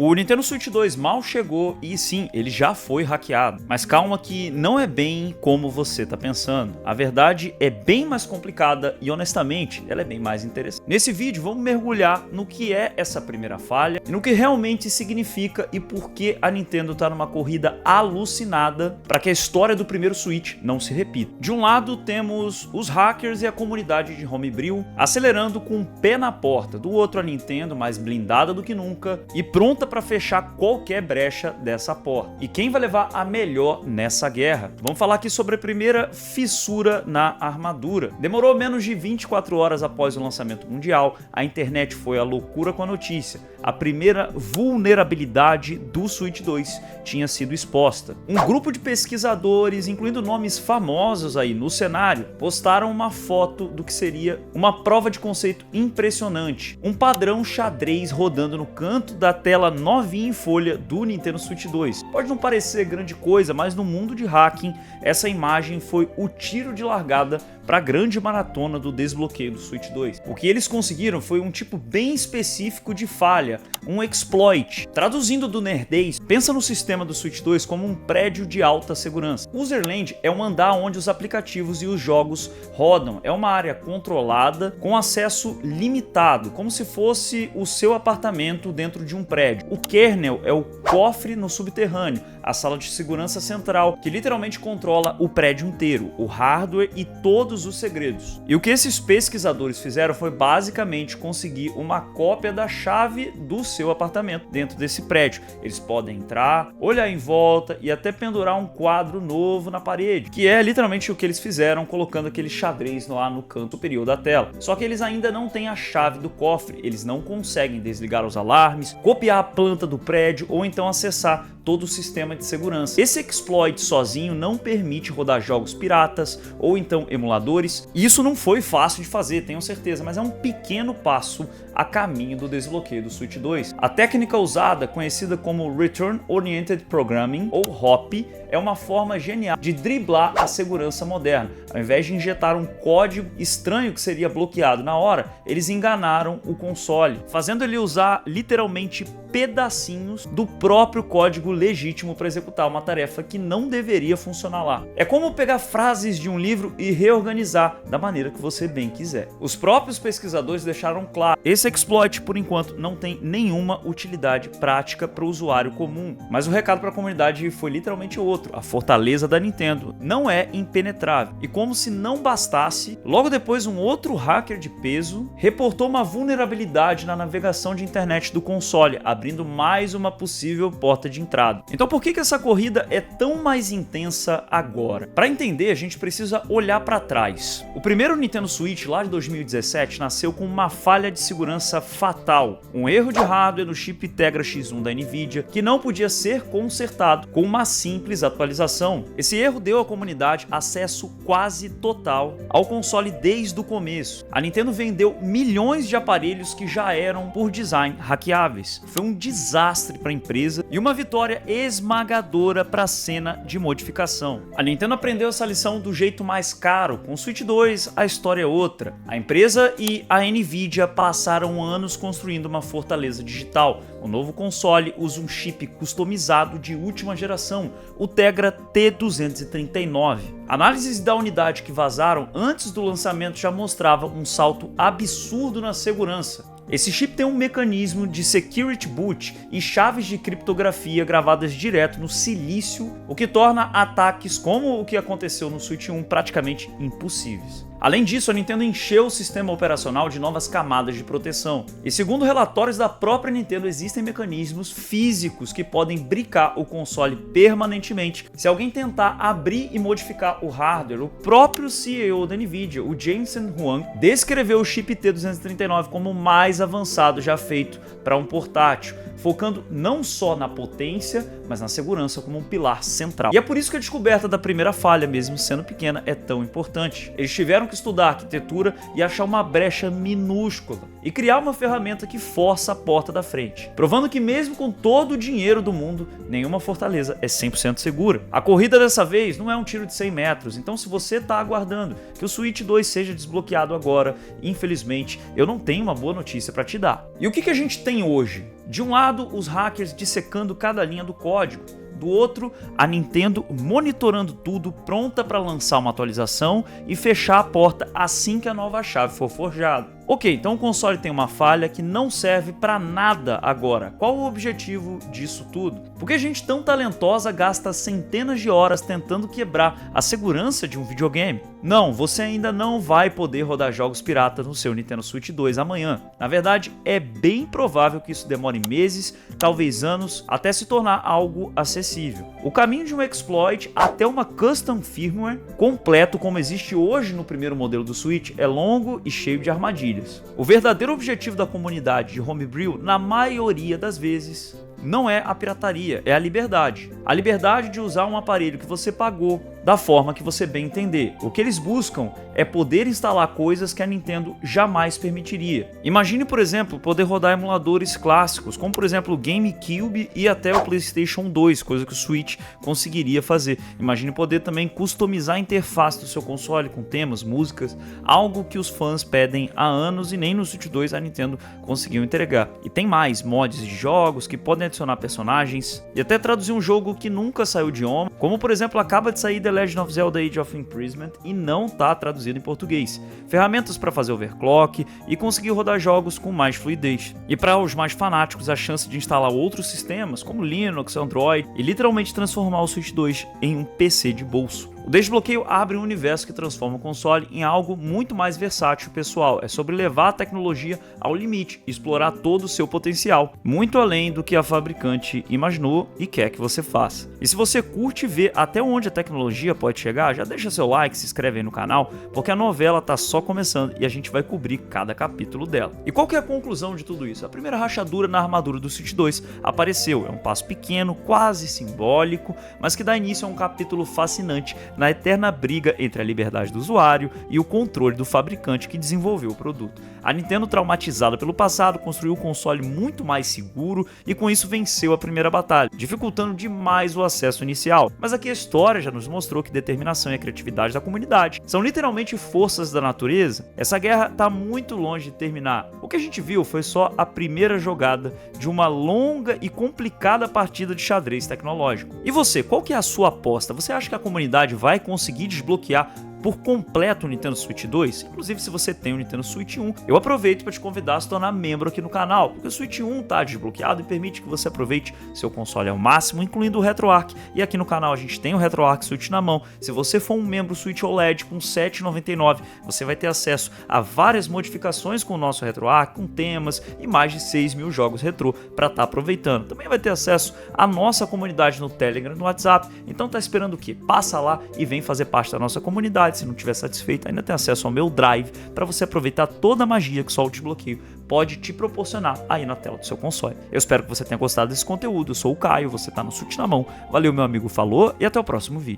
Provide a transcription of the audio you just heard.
O Nintendo Switch 2 mal chegou e sim, ele já foi hackeado. Mas calma que não é bem como você tá pensando. A verdade é bem mais complicada e honestamente, ela é bem mais interessante. Nesse vídeo vamos mergulhar no que é essa primeira falha e no que realmente significa e por que a Nintendo tá numa corrida alucinada para que a história do primeiro Switch não se repita. De um lado temos os hackers e a comunidade de homebrew acelerando com o pé na porta, do outro a Nintendo mais blindada do que nunca e pronta para fechar qualquer brecha dessa porta. E quem vai levar a melhor nessa guerra? Vamos falar aqui sobre a primeira fissura na armadura. Demorou menos de 24 horas após o lançamento mundial, a internet foi à loucura com a notícia. A primeira vulnerabilidade do Switch 2 tinha sido exposta. Um grupo de pesquisadores, incluindo nomes famosos aí no cenário, postaram uma foto do que seria uma prova de conceito impressionante. Um padrão xadrez rodando no canto da tela novinha em folha do Nintendo Switch 2. Pode não parecer grande coisa, mas no mundo de hacking, essa imagem foi o tiro de largada para a grande maratona do desbloqueio do Switch 2. O que eles conseguiram foi um tipo bem específico de falha, um exploit. Traduzindo do nerdês, pensa no sistema do Switch 2 como um prédio de alta segurança. Userland é um andar onde os aplicativos e os jogos rodam. É uma área controlada com acesso limitado, como se fosse o seu apartamento dentro de um prédio. O kernel é o cofre no subterrâneo, a sala de segurança central, que literalmente controla o prédio inteiro, o hardware e todos os segredos. E o que esses pesquisadores fizeram foi basicamente conseguir uma cópia da chave do seu apartamento dentro desse prédio. Eles podem entrar, olhar em volta e até pendurar um quadro novo na parede, que é literalmente o que eles fizeram colocando aquele xadrez lá no canto superior da tela. Só que eles ainda não têm a chave do cofre, eles não conseguem desligar os alarmes, copiar a planta do prédio ou então acessar todo o sistema de segurança. Esse exploit sozinho não permite rodar jogos piratas ou então emuladores, e isso não foi fácil de fazer, tenho certeza, mas é um pequeno passo a caminho do desbloqueio do Switch 2. A técnica usada, conhecida como Return Oriented Programming ou ROP, é uma forma genial de driblar a segurança moderna. Ao invés de injetar um código estranho que seria bloqueado na hora, eles enganaram o console, fazendo ele usar literalmente pedacinhos do próprio código legítimo para executar uma tarefa que não deveria funcionar lá. É como pegar frases de um livro e reorganizar da maneira que você bem quiser. Os próprios pesquisadores deixaram claro, esse exploit por enquanto não tem nenhuma utilidade prática para o usuário comum, mas o recado para a comunidade foi literalmente outro: a fortaleza da Nintendo não é impenetrável. E como se não bastasse, logo depois um outro hacker de peso reportou uma vulnerabilidade na navegação de internet do console, abrindo mais uma possível porta de entrada. Então por que essa corrida é tão mais intensa agora? Para entender, a gente precisa olhar para trás. O primeiro Nintendo Switch lá de 2017 nasceu com uma falha de segurança fatal, um erro de hardware no chip Tegra X1 da Nvidia que não podia ser consertado com uma simples atualização. Esse erro deu à comunidade acesso quase total ao console desde o começo. A Nintendo vendeu milhões de aparelhos que já eram por design hackeáveis. Foi um desastre para a empresa e uma vitória esmagadora para a cena de modificação. A Nintendo aprendeu essa lição do jeito mais caro. Com o Switch 2 a história é outra. A empresa e a Nvidia passaram anos construindo uma fortaleza digital. O novo console usa um chip customizado de última geração, o Tegra T239. Análises da unidade que vazaram antes do lançamento já mostravam um salto absurdo na segurança. Esse chip tem um mecanismo de security boot e chaves de criptografia gravadas direto no silício, o que torna ataques como o que aconteceu no Switch 1 praticamente impossíveis. Além disso, a Nintendo encheu o sistema operacional de novas camadas de proteção. E segundo relatórios da própria Nintendo, existem mecanismos físicos que podem bricar o console permanentemente se alguém tentar abrir e modificar o hardware. O próprio CEO da Nvidia, o Jensen Huang, descreveu o chip T239 como o mais avançado já feito para um portátil, focando não só na potência, mas na segurança como um pilar central. E é por isso que a descoberta da primeira falha, mesmo sendo pequena, é tão importante. Eles tiveram que estudar arquitetura e achar uma brecha minúscula e criar uma ferramenta que força a porta da frente, provando que mesmo com todo o dinheiro do mundo, nenhuma fortaleza é 100% segura. A corrida dessa vez não é um tiro de 100 metros, então se você está aguardando que o Switch 2 seja desbloqueado agora, infelizmente, eu não tenho uma boa notícia para te dar. E o que a gente tem hoje? De um lado, os hackers dissecando cada linha do código. Do outro, a Nintendo monitorando tudo, pronta para lançar uma atualização e fechar a porta assim que a nova chave for forjada. Ok, então o console tem uma falha que não serve para nada agora. Qual o objetivo disso tudo? Por que gente tão talentosa gasta centenas de horas tentando quebrar a segurança de um videogame? Não, você ainda não vai poder rodar jogos piratas no seu Nintendo Switch 2 amanhã. Na verdade, é bem provável que isso demore meses, talvez anos, até se tornar algo acessível. O caminho de um exploit até uma custom firmware completo como existe hoje no primeiro modelo do Switch é longo e cheio de armadilhas. O verdadeiro objetivo da comunidade de homebrew, na maioria das vezes, não é a pirataria, é a liberdade. A liberdade de usar um aparelho que você pagou da forma que você bem entender. O que eles buscam é poder instalar coisas que a Nintendo jamais permitiria. Imagine, por exemplo, poder rodar emuladores clássicos, como por exemplo o GameCube e até o PlayStation 2, coisa que o Switch conseguiria fazer. Imagine poder também customizar a interface do seu console com temas, músicas, algo que os fãs pedem há anos e nem no Switch 2 a Nintendo conseguiu entregar. E tem mais mods de jogos que podem adicionar personagens e até traduzir um jogo que nunca saiu de idioma, como por exemplo acaba de sair The Legend of Zelda Age of Imprisonment e não está traduzido em português. Ferramentas para fazer overclock e conseguir rodar jogos com mais fluidez. E para os mais fanáticos, a chance de instalar outros sistemas como Linux, Android e literalmente transformar o Switch 2 em um PC de bolso. O desbloqueio abre um universo que transforma o console em algo muito mais versátil, pessoal. É sobre levar a tecnologia ao limite e explorar todo o seu potencial, muito além do que a fabricante imaginou e quer que você faça. E se você curte ver até onde a tecnologia pode chegar, já deixa seu like, se inscreve aí no canal, porque a novela tá só começando e a gente vai cobrir cada capítulo dela. E qual que é a conclusão de tudo isso? A primeira rachadura na armadura do Switch 2 apareceu. É um passo pequeno, quase simbólico, mas que dá início a um capítulo fascinante na eterna briga entre a liberdade do usuário e o controle do fabricante que desenvolveu o produto. A Nintendo, traumatizada pelo passado, construiu um console muito mais seguro e com isso venceu a primeira batalha, dificultando demais o acesso inicial. Mas aqui a história já nos mostrou que determinação e a criatividade da comunidade são literalmente forças da natureza. Essa guerra está muito longe de terminar. O que a gente viu foi só a primeira jogada de uma longa e complicada partida de xadrez tecnológico. E você, qual que é a sua aposta? Você acha que a comunidade vai conseguir desbloquear por completo o Nintendo Switch 2? Inclusive, se você tem o Nintendo Switch 1, eu aproveito para te convidar a se tornar membro aqui no canal, porque o Switch 1 está desbloqueado e permite que você aproveite seu console ao máximo, incluindo o RetroArch. E aqui no canal a gente tem o RetroArch Switch na mão. Se você for um membro Switch OLED com R$ 7,99, você vai ter acesso a várias modificações com o nosso RetroArch, com temas e mais de 6 mil jogos retrô para estar aproveitando. Também vai ter acesso à nossa comunidade no Telegram e no WhatsApp. Então tá esperando o quê? Passa lá e vem fazer parte da nossa comunidade. Se não estiver satisfeito, ainda tem acesso ao meu Drive para você aproveitar toda a magia que só o desbloqueio pode te proporcionar aí na tela do seu console. Eu espero que você tenha gostado desse conteúdo. Eu sou o Caio, você tá no Switch na mão. Valeu, meu amigo, falou e até o próximo vídeo.